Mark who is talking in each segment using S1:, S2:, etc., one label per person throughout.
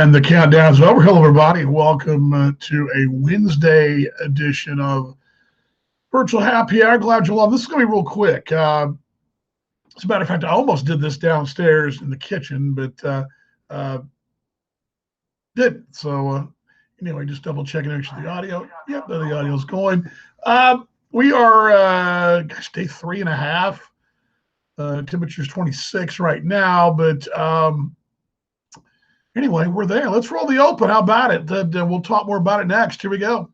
S1: And the countdown's over. Hello, everybody. Welcome to a Wednesday edition of Virtual Happy Hour. Glad you're along. This is going to be real quick. As a matter of fact, I almost did this downstairs in the kitchen, but didn't. So anyway, just double checking actually the audio. Yep, the audio's going. We are, day 3.5. Temperature's 26 right now, but anyway, we're there. Let's roll the open. How about it? We'll talk more about it next. Here we go.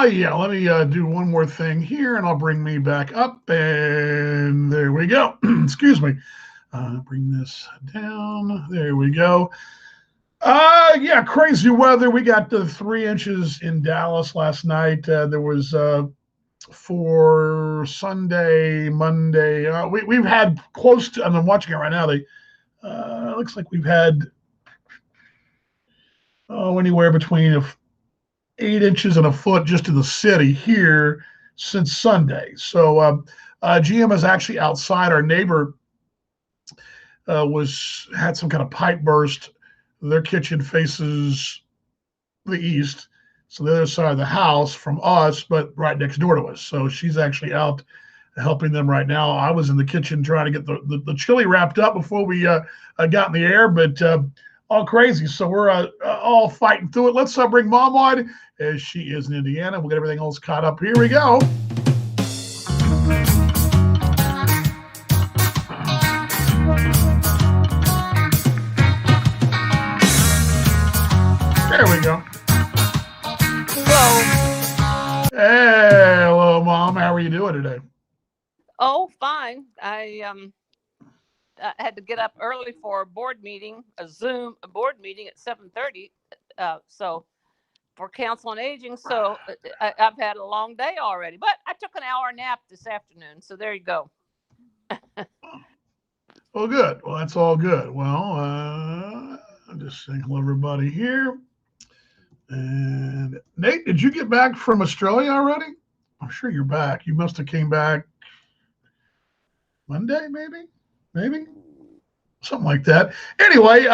S1: Yeah, let me do one more thing here, and I'll bring me back up, and there we go. Excuse me. Bring this down. There we go. Yeah, crazy weather. We got 3 inches in Dallas last night. There was for Sunday, Monday. We've had close to, and I'm watching it right now. They looks like we've had anywhere between 8 inches and a foot just in the city here since Sunday. So GM is actually outside. Our neighbor had some kind of pipe burst. Their kitchen faces the east, so the other side of the house from us, but right next door to us. So she's actually out helping them right now. I was in the kitchen trying to get the chili wrapped up before we got in the air, but all crazy. So we're all fighting through it. Let's bring Mom on, as she is in Indiana. We'll get everything else caught up. Here we go. There we go.
S2: Hello.
S1: Hey, hello, Mom. How are you doing today?
S2: Oh, fine. I had to get up early for a board meeting, a board meeting at 7:30. So for Council on Aging. So I've had a long day already, but I took an hour nap this afternoon. So there you go.
S1: Well, good. Well, that's all good. Well, I'm just saying hello, everybody here. And Nate, did you get back from Australia already? I'm sure you're back. You must have came back Monday, maybe something like that. Anyway,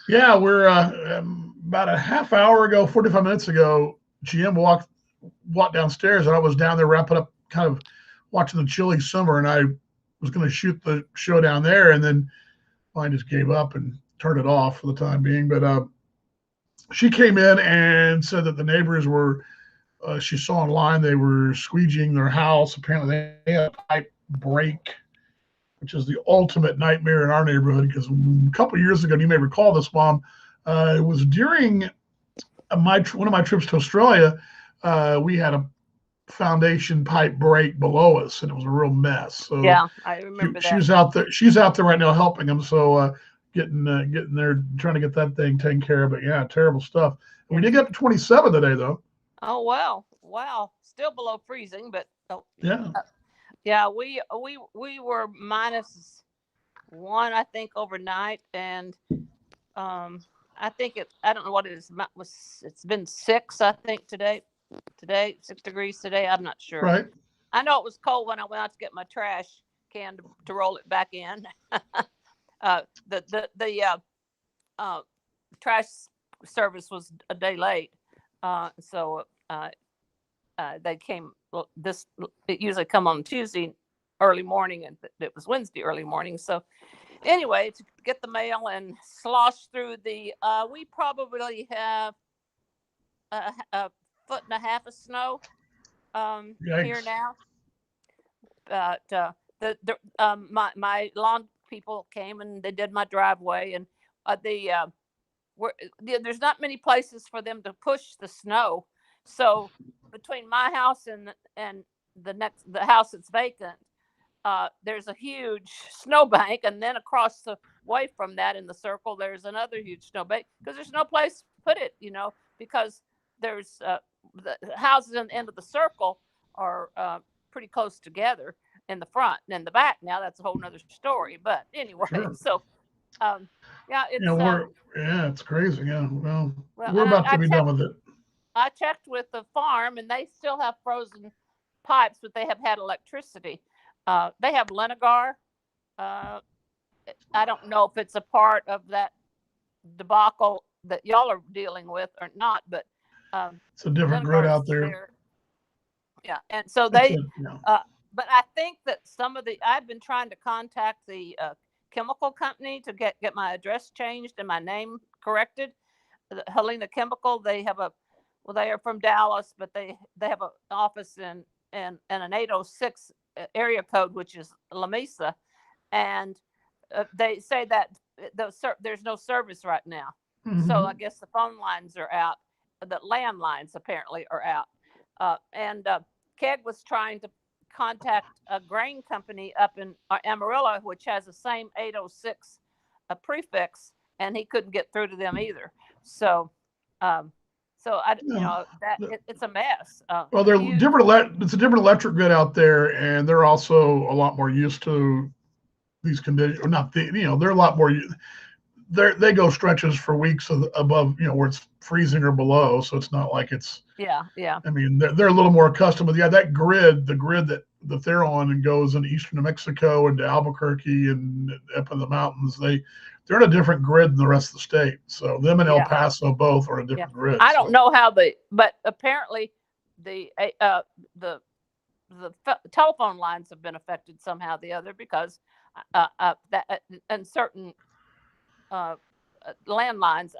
S1: yeah, we're about a half hour ago, 45 minutes ago, GM walked downstairs, and I was down there wrapping up, kind of watching the chilly summer, and I was going to shoot the show down there, and then I just gave up and turned it off for the time being. But she came in and said that the neighbors were she saw online they were squeegeeing their house. Apparently, they had a pipe break, which is the ultimate nightmare in our neighborhood. Because a couple of years ago, and you may recall this, Mom, it was during one of my trips to Australia. We had a foundation pipe break below us, and it was a real mess. So
S2: Yeah, I remember that.
S1: she's out there. She's out there right now helping them. So getting there, trying to get that thing taken care of. But yeah, terrible stuff. We did get up to 27 today, though.
S2: Oh wow, still below freezing, but
S1: Yeah.
S2: we were -1, I think, overnight, and I think I don't know what it is. It's been 6, I think, today 6 degrees today. I'm not sure.
S1: Right.
S2: I know it was cold when I went out to get my trash can to roll it back in. The trash service was a day late, so they came. It usually come on Tuesday early morning, and it was Wednesday early morning. So anyway, to get the mail and slosh through we probably have a 1.5 feet of snow here now. But my lawn people came and they did my driveway, and there's not many places for them to push the snow. So between my house and the house that's vacant, there's a huge snowbank, and then across the way from that in the circle, there's another huge snowbank because there's no place to put it, because there's the houses in the end of the circle are pretty close together in the front and in the back. Now that's a whole nother story. But anyway,
S1: Sure.
S2: So yeah, it's
S1: it's crazy. Yeah, well we're about to be done with it.
S2: I checked with the farm, and they still have frozen pipes, but they have had electricity. They have Lenagar. I don't know if it's a part of that debacle that y'all are dealing with or not, but
S1: it's a different grid out there.
S2: Yeah, and so but I think that I've been trying to contact the chemical company to get my address changed and my name corrected. The Helena Chemical, they are from Dallas, but they have an office in an 806 area code, which is La Mesa, and they say that there's no service right now. Mm-hmm. So I guess the phone lines are out. The landlines apparently are out. And Keg was trying to contact a grain company up in Amarillo, which has the same 806 prefix, and he couldn't get through to them either. So it's a mess.
S1: Well, they're different. It's a different electric grid out there, and they're also a lot more used to these conditions. Or not, they're a lot more. They go stretches for weeks above, where it's freezing or below. So it's not like it's.
S2: Yeah.
S1: I mean, they're a little more accustomed with that grid, the grid that they're on and goes in eastern New Mexico and to Albuquerque and up in the mountains. They're in a different grid than the rest of the state. So them and El Paso both are a different grid.
S2: I don't know how but apparently the telephone lines have been affected somehow or the other, because that and certain landlines,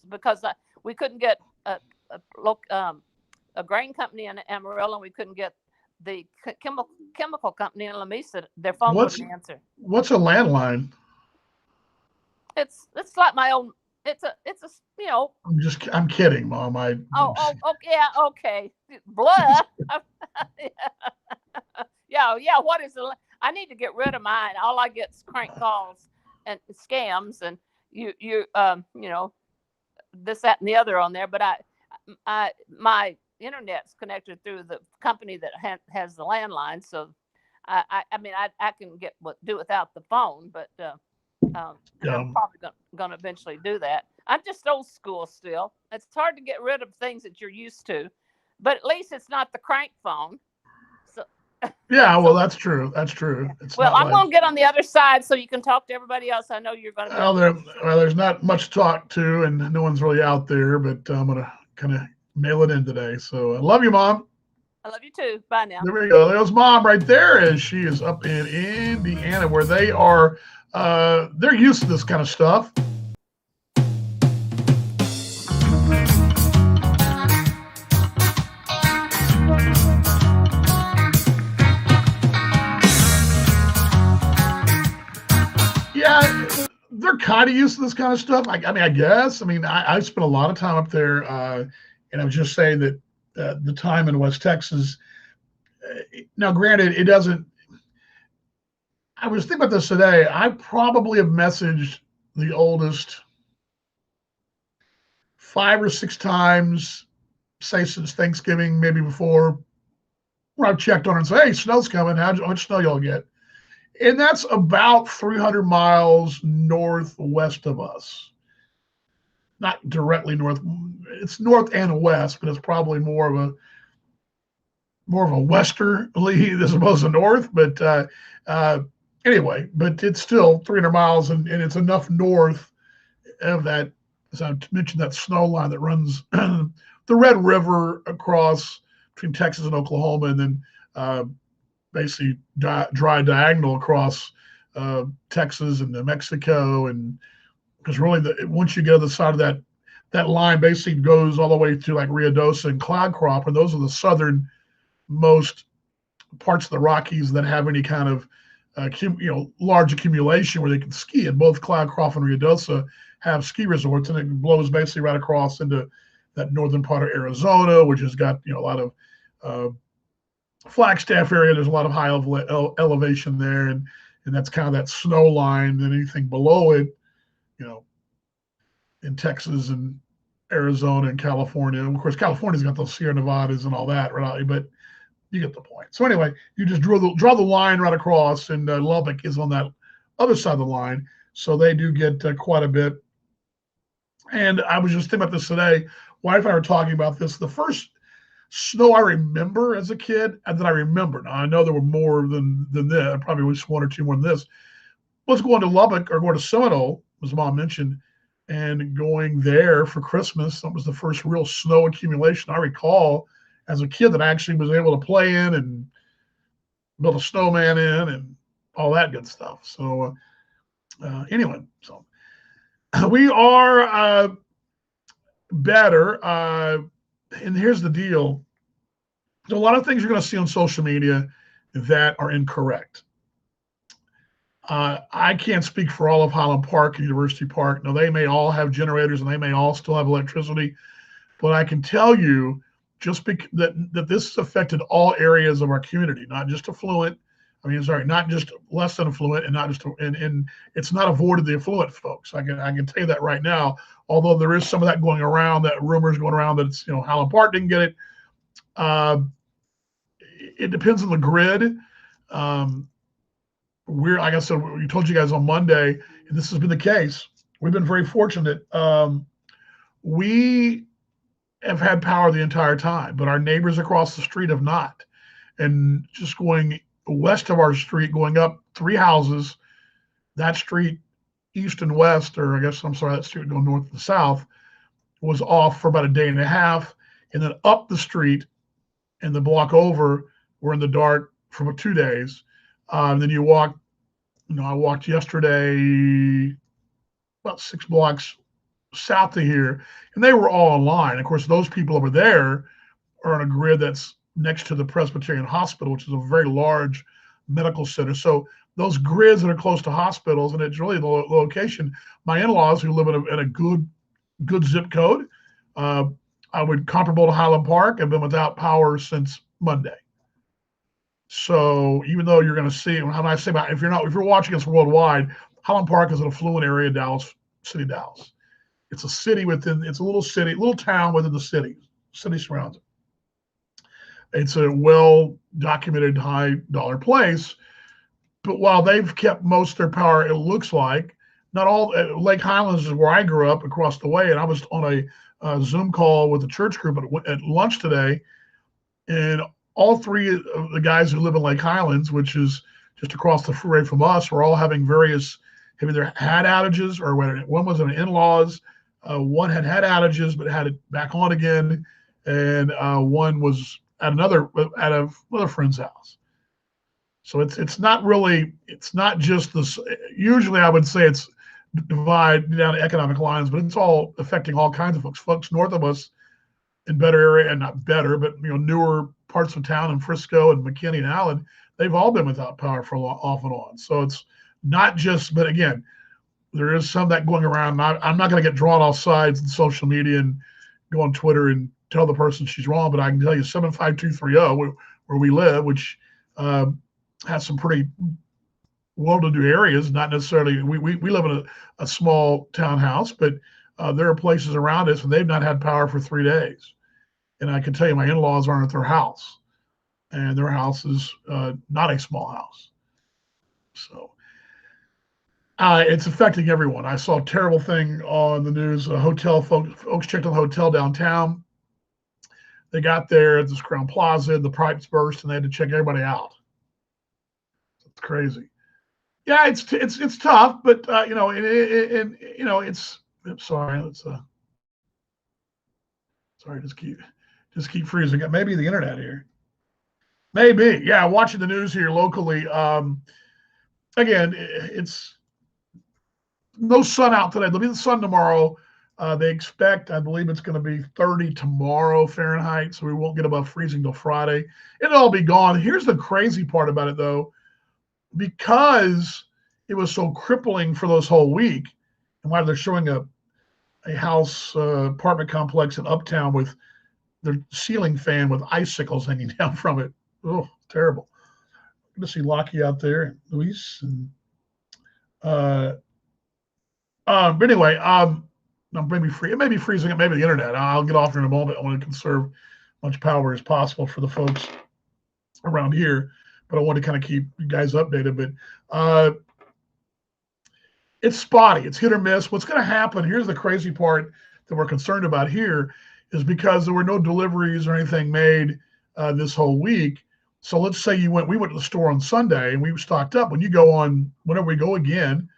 S2: because we couldn't get a grain company in Amarillo, and we couldn't get the chemical company in La Mesa. Their phone wouldn't answer.
S1: What's a landline?
S2: It's like my own. It's a
S1: I'm kidding, Mom.
S2: Okay. Blah. Yeah. What is I need to get rid of mine. All I get is crank calls and scams, and you this, that, and the other on there. But my internet's connected through the company that has the landline, so I can do without the phone, but I'm probably going to eventually do that. I'm just old school still. It's hard to get rid of things that you're used to, but at least it's not the crank phone. So
S1: yeah, well, that's true. That's true.
S2: Well, I'm going to get on the other side so you can talk to everybody else. I know you're going to.
S1: There's not much to talk to, and no one's really out there, but I'm going to kind of mail it in today. So I love you, Mom.
S2: I love you too. Bye now.
S1: There we go. There's Mom right there, as she is up in Indiana, where they are. They're used to this kind of stuff. they're kind of used to this kind of stuff. I mean, I guess. I mean, I spent a lot of time up there, and I was just saying that the time in West Texas. Now, granted, it doesn't. I was thinking about this today. I probably have messaged the oldest 5 or 6 times, say since Thanksgiving, maybe before, where I've checked on her and say, "Hey, snow's coming. How much snow y'all get?" And that's about 300 miles northwest of us. Not directly north. It's north and west, but it's probably more of a westerly as opposed to north. But anyway, but it's still 300 miles, and it's enough north of that, as I mentioned, that snow line that runs the Red River across between Texas and Oklahoma, and then basically dry diagonal across Texas and New Mexico. And because really, once you get to the side of that line, basically goes all the way to like Ruidoso and Cloud Crop, and those are the southernmost parts of the Rockies that have any kind of large accumulation where they can ski. And both Cloud Crop and Ruidoso have ski resorts, and it blows basically right across into that northern part of Arizona, which has got a lot of Flagstaff area. There's a lot of high elevation there, and that's kind of that snow line. And anything below it, in Texas and Arizona and California. And of course, California's got those Sierra Nevadas and all that, right? But you get the point. So anyway, you just draw the line right across, and Lubbock is on that other side of the line. So they do get quite a bit. And I was just thinking about this today. Wife and I were talking about this. The first snow I remember as a kid, and that I remember. Now, I know there were more than this. Probably at least 1 or 2 more than this. Was going to Lubbock or going to Seminole, as Mom mentioned, and going there for Christmas. That was the first real snow accumulation I recall as a kid that I actually was able to play in and build a snowman in and all that good stuff. So anyway, so we are better. And here's the deal. There's a lot of things you're going to see on social media that are incorrect. I can't speak for all of Highland Park and University Park. Now, they may all have generators and they may all still have electricity, but I can tell you just that this has affected all areas of our community, not just affluent. Not just less than affluent, and not just and it's not avoided the affluent folks. I can tell you that right now. Although there is some of that going around, that rumors going around that it's Highland Park didn't get it. It depends on the grid. Like I said, we told you guys on Monday, and this has been the case. We've been very fortunate. We have had power the entire time, but our neighbors across the street have not. And just going west of our street, going up 3 houses, that street east and west, or I guess, I'm sorry, that street going north and south, was off for about a day and a half. And then up the street and the block over, we're in the dark for 2 days. And then you walk, I walked yesterday about 6 blocks south of here, and they were all online. Of course, those people over there are on a grid that's next to the Presbyterian Hospital, which is a very large medical center. So those grids that are close to hospitals, and it's really the location. My in-laws, who live in a good zip code, I would comparable to Highland Park, have been without power since Monday. So even though you're going to see, how do I say about if you're watching us worldwide, Highland Park is an affluent area, Dallas. It's a city it's a little town within the city. City surrounds it. It's a well-documented high-dollar place. But while they've kept most of their power, it looks like, not all, Lake Highlands is where I grew up across the way, and I was on a Zoom call with the church group at lunch today, and all 3 of the guys who live in Lake Highlands, which is just across the freeway from us, were all having have either had outages, or one was an in-laws, one had outages but had it back on again, and one was at another friend's house. So it's not just this. Usually I would say it's divided down to economic lines, but it's all affecting all kinds of folks. Folks north of us in better area, and not better, but newer parts of town in Frisco and McKinney and Allen, they've all been without power for off and on. So it's not just, but again, there is some that going around. I'm not going to get drawn off sides in social media and go on Twitter and tell the person she's wrong, but I can tell you 75230 where we live, which has some pretty well-to-do areas. Not necessarily we live in a small townhouse, but there are places around us and they've not had power for 3 days. And I can tell you, my in-laws aren't at their house, and their house is not a small house. So it's affecting everyone. I saw a terrible thing on the news. A hotel folks checked on the hotel downtown. They got there at this Crown Plaza, the pipes burst, and they had to check everybody out. It's crazy. Yeah, it's tough, but you know, it's. I'm sorry, let's sorry, just keep freezing. Maybe the internet here. Maybe, yeah. Watching the news here locally. Again, it's no sun out today. There'll be the sun tomorrow. They expect, I believe it's going to be 30 tomorrow Fahrenheit, so we won't get above freezing till Friday. It'll all be gone. Here's the crazy part about it, though. Because it was so crippling for those whole week, and why they're showing a house apartment complex in Uptown with the ceiling fan with icicles hanging down from it. Oh, terrible. Good to see Lockie out there, and Luis, and but anyway, it may be freezing. It may be the internet. I'll get off here in a moment. I want to conserve as much power as possible for the folks around here, but I want to kind of keep you guys updated. But it's spotty. It's hit or miss. What's going to happen? Here's the crazy part that we're concerned about here is because there were no deliveries or anything made this whole week. So let's say we went to the store on Sunday and we were stocked up. When you go on, whenever we go again,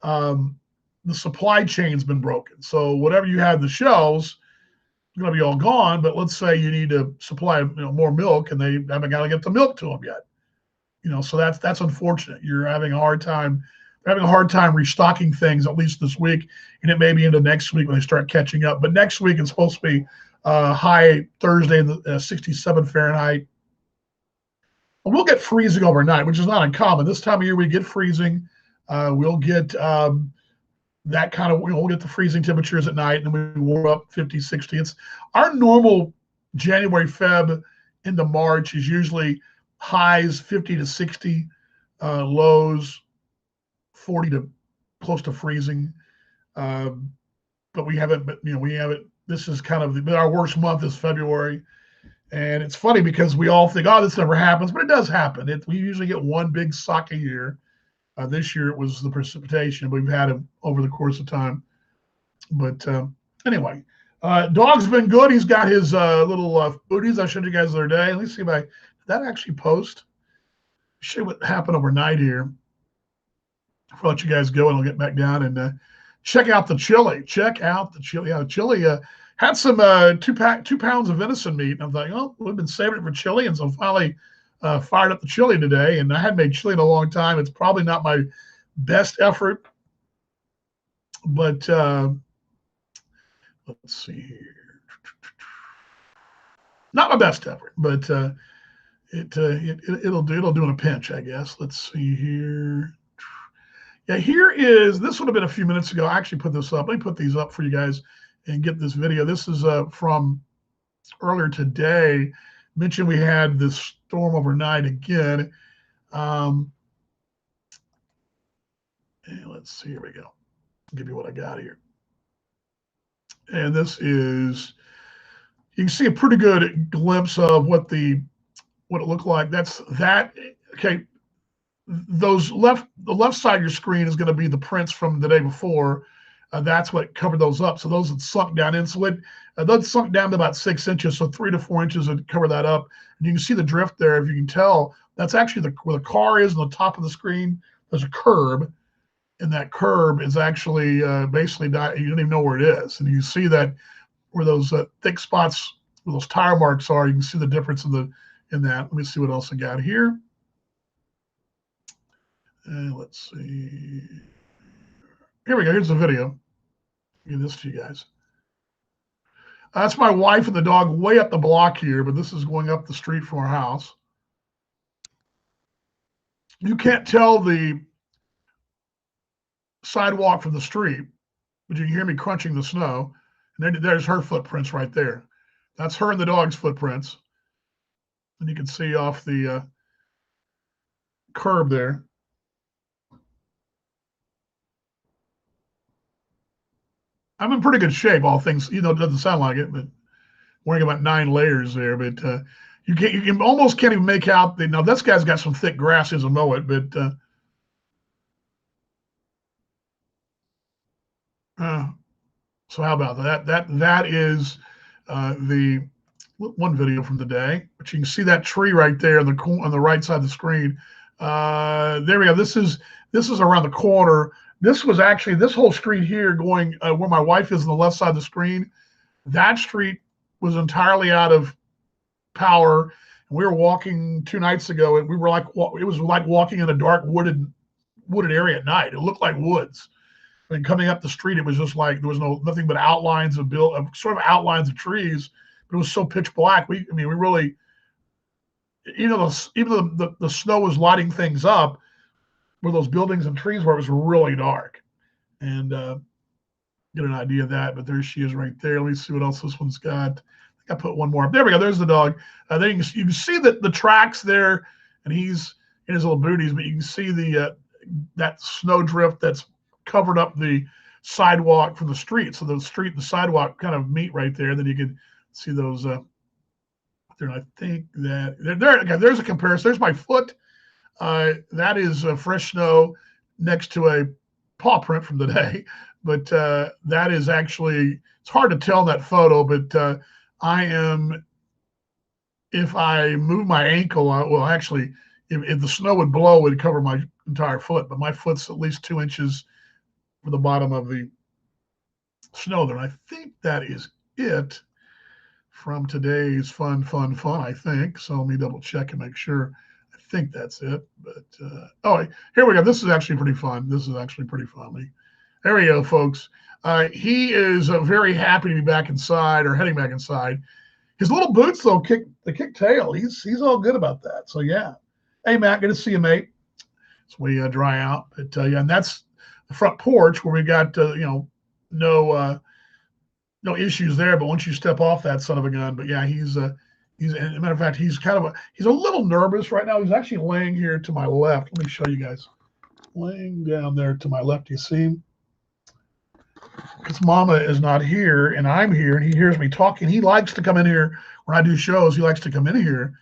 S1: the supply chain's been broken. So whatever you had in the shelves is going to be all gone. But let's say you need to supply more milk and they haven't got to get the milk to them yet. So that's unfortunate. You're having a hard time. They're having a hard time restocking things, at least this week, and it may be into next week when they start catching up. But next week it's supposed to be high Thursday in the 67 Fahrenheit. We'll get freezing overnight, which is not uncommon. This time of year we get freezing. We'll get that kind of, we'll get the freezing temperatures at night, and then we warm up 50, 60. It's our normal January, Feb into March is usually highs 50 to 60, lows 40 to close to freezing. But we haven't, this is kind of our worst month is February. And it's funny because we all think, oh, this never happens, but it does happen. We usually get one big sock a year. This year it was the precipitation, but we've had it over the course of time. But anyway, dog's been good. He's got his little booties I showed you guys the other day. Let me see if did that actually post? Show what happened overnight here. I'll let you guys go and I'll get back down and check out the chili. Check out the chili. Yeah, the chili had some 2 pounds of venison meat. And I'm like, oh, we've been saving it for chili. And so finally fired up the chili today. And I hadn't made chili in a long time. It's probably not my best effort. But let's see here. Not my best effort, but it'll do in a pinch, I guess. Let's see here. Yeah, this would have been a few minutes ago. I actually put this up. Let me put these up for you guys and get this video. This is from earlier today. Mentioned we had this storm overnight again. And let's see, here we go. I'll give you what I got here. And this is, you can see a pretty good glimpse of what it looked like. Okay. The left side of your screen is going to be the prints from the day before. That's what covered those up. So those had sunk down in. So those sunk down to about 6 inches. So 3 to 4 inches would cover that up. And you can see the drift there. If you can tell, that's actually where the car is on the top of the screen. There's a curb, and that curb is actually basically you don't even know where it is. And you see that where those thick spots, where those tire marks are. You can see the difference in that. Let me see what else I got here. And let's see. Here we go. Here's the video. Give this to you guys. That's my wife and the dog way up the block here, but this is going up the street from our house. You can't tell the sidewalk from the street, but you can hear me crunching the snow. And there's her footprints right there. That's her and the dog's footprints. And you can see off the curb there. I'm in pretty good shape, all things, it doesn't sound like it, but wearing about 9 layers there. But you can almost can't even make out now this guy's got some thick grass, he doesn't mow it, but so how about that? That is the one video from the day, but you can see that tree right there on the right side of the screen. There we go. This is around the corner. This was actually this whole street here going where my wife is on the left side of the screen. That street was entirely out of power. And we were walking 2 nights ago, and we were like, it was like walking in a dark wooded area at night. It looked like woods. And coming up the street, it was just like there was nothing but outlines of sort of outlines of trees. But it was so pitch black. We really, even though the snow was lighting things up, where those buildings and trees were, it was really dark. And get an idea of that. But there she is right there. Let me see what else this one's got. I think I put one more up. There we go. There's the dog. There you can see the tracks there, and he's in his little booties. But you can see that snow drift that's covered up the sidewalk from the street. So the street and the sidewalk kind of meet right there. Then you can see those there. I think that there's a comparison. There's my foot. That is fresh snow next to a paw print from the day. But that is actually, it's hard to tell in that photo, but if I move my ankle, well, actually, if the snow would blow, it would cover my entire foot. But my foot's at least 2 inches from the bottom of the snow there. And I think that is it from today's fun, I think. So let me double check and make sure. I think that's it. But, oh, here we go. This is actually pretty fun. There we go, folks. He is very happy to be back inside or heading back inside. His little boots, though, kick tail. He's all good about that. So, yeah. Hey, Matt, good to see you, mate. So we dry out. But, yeah, and that's the front porch where we got, no issues there. But once you step off that son of a gun, but, yeah, he's as a matter of fact, he's a little nervous right now. He's actually laying here to my left. Let me show you guys. Laying down there to my left. You see him? Because Mama is not here and I'm here and he hears me talking. He likes to come in here when I do shows. He likes to come in here,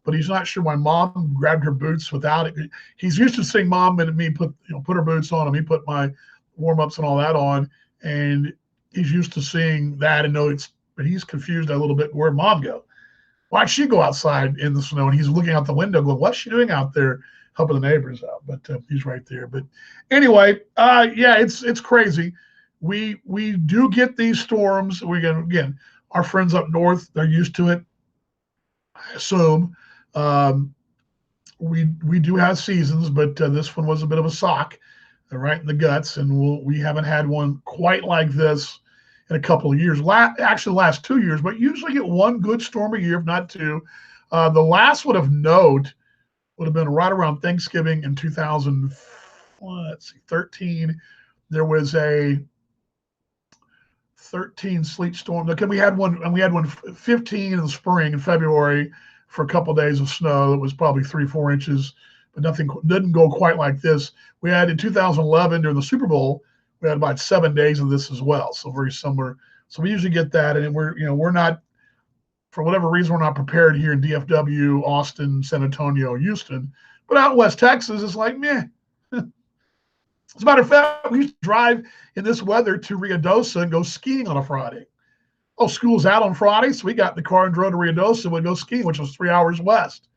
S1: but he's not sure why Mom grabbed her boots without it. He's used to seeing Mom and me put her boots on and me put my warm-ups and all that on. And he's used to seeing that and but he's confused a little bit. Where'd Mom go? Why'd she go outside in the snow? And he's looking out the window going, what's she doing out there helping the neighbors out? But he's right there. But anyway, yeah, it's crazy. We do get these storms. Again, our friends up north, they're used to it, I assume. We do have seasons, but this one was a bit of a sock right in the guts, and we haven't had one quite like this in a couple of years. Actually, the last 2 years, but usually get one good storm a year, if not two. The last one of note would have been right around Thanksgiving in 2013. There was a 13 sleet storm. Okay, we had one 15 in the spring in February for a couple of days of snow. It was probably 3-4 inches, but nothing didn't go quite like this. We had in 2011 during the Super Bowl, we had about 7 days of this as well. So very similar. So we usually get that, and we're not, for whatever reason, we're not prepared here in DFW, Austin, San Antonio, Houston, but out in West Texas, it's like meh. As a matter of fact, we used to drive in this weather to Ruidoso and go skiing on a Friday. Oh, school's out on Friday, so we got in the car and drove to Ruidoso and would go skiing, which was 3 hours west.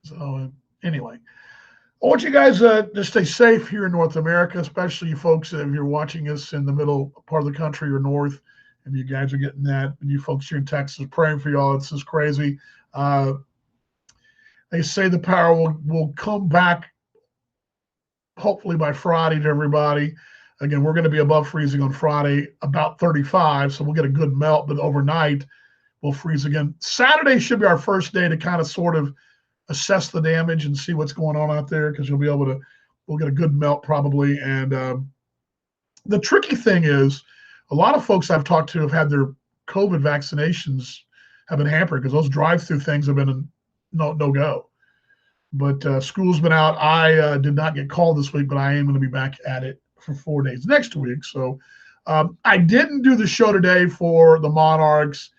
S1: So anyway, I want you guys to stay safe here in North America, especially you folks if you're watching us in the middle part of the country or north, and you guys are getting that. And you folks here in Texas, praying for y'all. It's just crazy. They say the power will come back hopefully by Friday to everybody. Again, we're going to be above freezing on Friday, about 35, so we'll get a good melt, but overnight we'll freeze again. Saturday should be our first day to kind of sort of assess the damage and see what's going on out there, because you'll be able to we'll get a good melt probably. And the tricky thing is, a lot of folks I've talked to have had their COVID vaccinations have been hampered because those drive-through things have been a no go. But school's been out. I did not get called this week, but I am going to be back at it for 4 days next week. So I didn't do the show today for the Monarchs.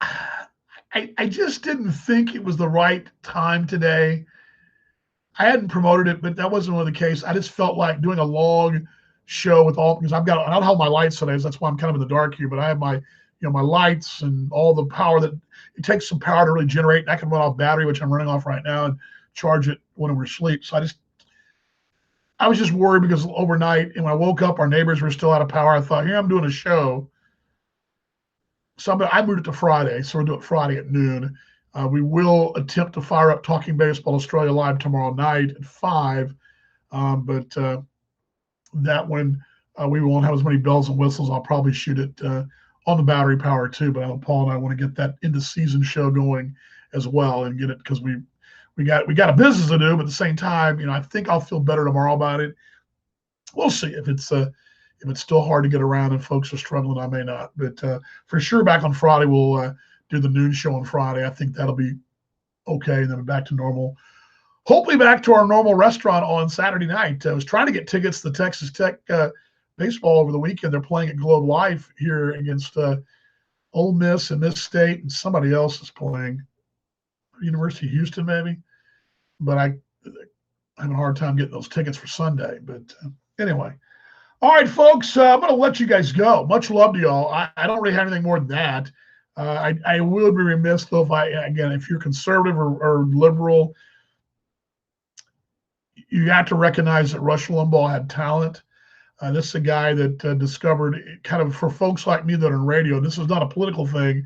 S1: I just didn't think it was the right time today. I hadn't promoted it, but that wasn't really the case. I just felt like doing a long show with all, because I don't have my lights today, so that's why I'm kind of in the dark here, but I have my my lights and all the power that it takes some power to really generate. And I can run off battery, which I'm running off right now, and charge it when we're asleep. So I was just worried because overnight, and when I woke up, our neighbors were still out of power. I thought, here I'm doing a show. So I moved it to Friday, so we'll do it Friday at noon. We will attempt to fire up Talking Baseball Australia live tomorrow night at 5, but that one we won't have as many bells and whistles. I'll probably shoot it on the battery power too. But I know Paul and I want to get that into season show going as well and get it, because we got a business to do. But at the same time, I think I'll feel better tomorrow about it. We'll see if it's still hard to get around and folks are struggling. I may not, but for sure back on Friday we'll do the noon show on Friday. I think that'll be okay. And then back to normal. Hopefully back to our normal restaurant on Saturday night. I was trying to get tickets to Texas Tech baseball over the weekend. They're playing at Globe Life here against Ole Miss and Miss State, and somebody else is playing, University of Houston maybe. But I'm having a hard time getting those tickets for Sunday. But anyway. All right, folks, I'm going to let you guys go. Much love to y'all. I don't really have anything more than that. I will be remiss, though, if you're conservative or liberal, you have to recognize that Rush Limbaugh had talent. This is a guy that discovered, kind of for folks like me that are in radio, this is not a political thing,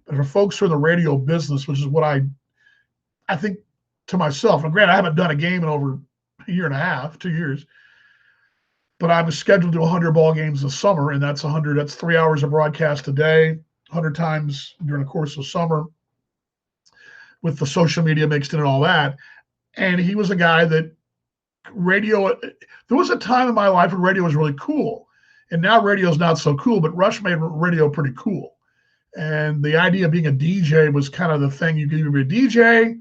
S1: but for folks who are in the radio business, which is what I think to myself, and granted, I haven't done a game in over a year and a half, 2 years, but I was scheduled to do 100 ball games this summer, and that's 3 hours of broadcast a day, 100 times during the course of summer, with the social media mixed in and all that. And he was a guy that radio, there was a time in my life when radio was really cool, and now radio is not so cool, but Rush made radio pretty cool. And the idea of being a DJ was kind of the thing. You could either be a DJ,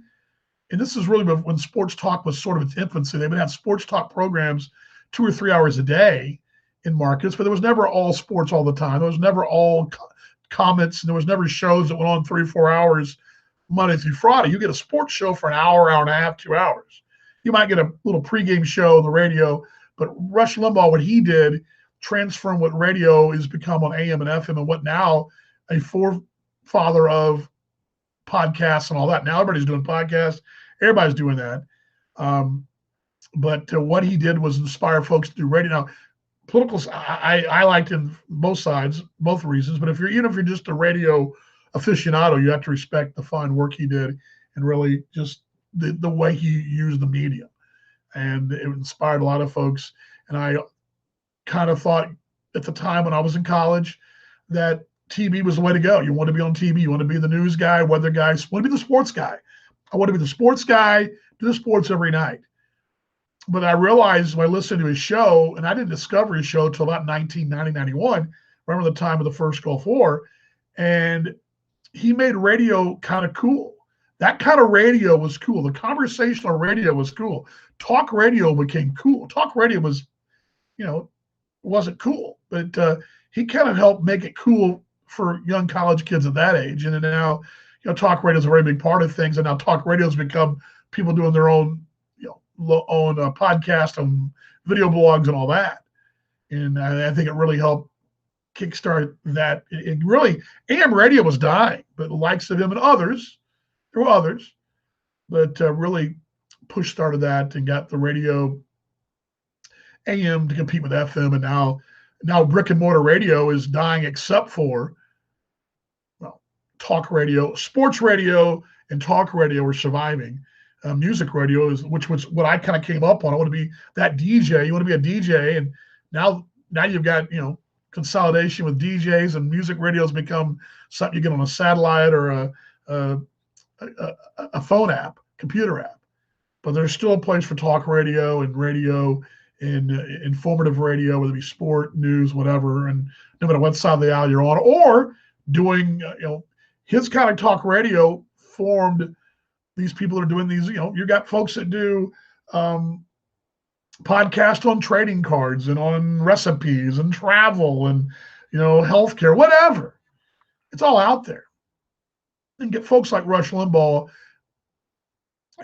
S1: and this is really when sports talk was sort of its infancy. They would have sports talk programs 2 or 3 hours a day in markets, but there was never all sports all the time. There was never all comments, and there was never shows that went on 3 or 4 hours Monday through Friday. You get a sports show for an hour, hour and a half, 2 hours. You might get a little pregame show on the radio, but Rush Limbaugh, what he did, transformed what radio has become on AM and FM, and what now a forefather of podcasts and all that. Now everybody's doing podcasts. Everybody's doing that. But what he did was inspire folks to do radio. Now, politicals, I liked him both sides, both reasons. But if you're just a radio aficionado, you have to respect the fine work he did, and really just the way he used the medium. And it inspired a lot of folks. And I kind of thought at the time when I was in college that TV was the way to go. You want to be on TV. You want to be the news guy, weather guy. You want to be the sports guy. I want to be the sports guy, do the sports every night. But I realized when I listened to his show, and I didn't discover his show until about 1990, 91, remember the time of the first Gulf War, and he made radio kind of cool. That kind of radio was cool. The conversational radio was cool. Talk radio became cool. Talk radio was, wasn't cool, but he kind of helped make it cool for young college kids at that age. And then now, talk radio is a very big part of things. And now talk radio has become people doing their own podcast and video blogs and all that. And I think it really helped kickstart that. It really, AM radio was dying, but the likes of him and others, there were others, but really started that and got the radio AM to compete with FM. And now brick and mortar radio is dying, except for talk radio. Sports radio and talk radio are surviving. Music radio which was what I kind of came up on. I want to be that DJ. You want to be a DJ, and now you've got consolidation with DJs, and music radio has become something you get on a satellite or a phone app, computer app. but there's still a place for talk radio and informative radio, whether it be sport, news, whatever, and no matter what side of the aisle you're on, or doing, his kind of talk radio formed these people that are doing these, you got folks that do podcast on trading cards and on recipes and travel and, healthcare, whatever. It's all out there. And get folks like Rush Limbaugh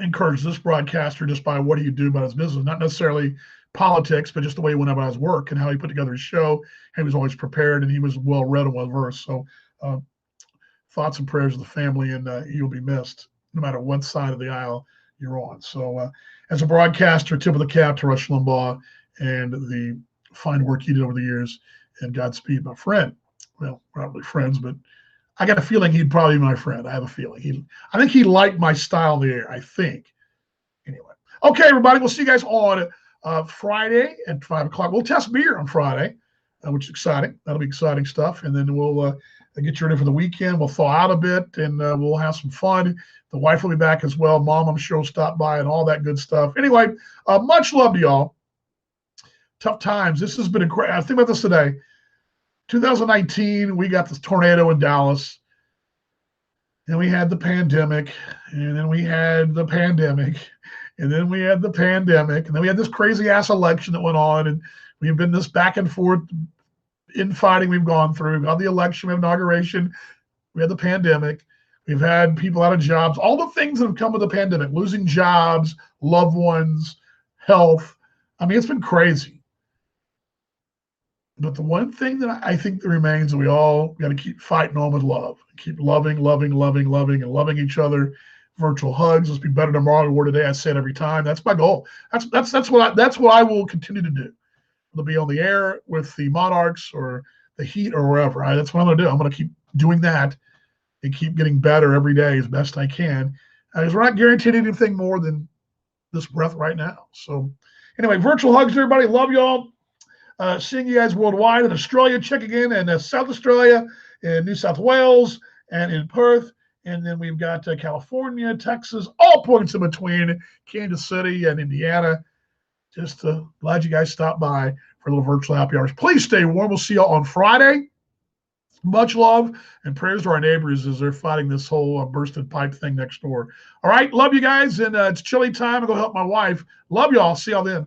S1: encourage this broadcaster just by what do you do about his business, not necessarily politics, but just the way he went about his work and how he put together his show. He was always prepared and he was well read and well versed. So thoughts and prayers of the family, and you'll be missed no matter what side of the aisle you're on. So as a broadcaster, tip of the cap to Rush Limbaugh and the fine work he did over the years, and Godspeed, my friend. Well, we're not really friends, but I got a feeling he'd probably be my friend. I have a feeling. I think he liked my style in the air, I think. Anyway. Okay, everybody, we'll see you guys on Friday at 5 o'clock. We'll test beer on Friday, which is exciting. That'll be exciting stuff. And then we'll get you ready for the weekend. We'll thaw out a bit, and we'll have some fun. The wife will be back as well. Mom, I'm sure, will stop by and all that good stuff. Anyway, much love to y'all. Tough times. This has been a great – I think about this today. 2019, we got this tornado in Dallas. And we had the pandemic. And then we had the pandemic. And then we had the pandemic. And then we had this crazy-ass election that went on. And we've been this back and forth infighting we've gone through. We got the election, we have inauguration. We had the pandemic. We've had people out of jobs. All the things that have come with the pandemic. Losing jobs, loved ones, health. I mean, it's been crazy. But the one thing that I think that remains that we all got to keep fighting on with love. Keep loving, and loving each other. Virtual hugs. Let's be better tomorrow than we were today. I say it every time. That's my goal. That's what I will continue to do. It'll be on the air with the Monarchs or the Heat or wherever. That's what I'm going to do. I'm going to keep doing that and keep getting better every day as best I can. Because we're not guaranteed anything more than this breath right now. So anyway, virtual hugs to everybody. Love y'all. Seeing you guys worldwide in Australia, checking in, and South Australia, in New South Wales, and in Perth. And then we've got California, Texas, all points in between, Kansas City and Indiana. Just glad you guys stopped by for a little virtual happy hours. Please stay warm. We'll see you on Friday. Much love and prayers to our neighbors as they're fighting this whole bursted pipe thing next door. All right. Love you guys. And it's chilly time. I'm going to help my wife. Love y'all. See y'all then.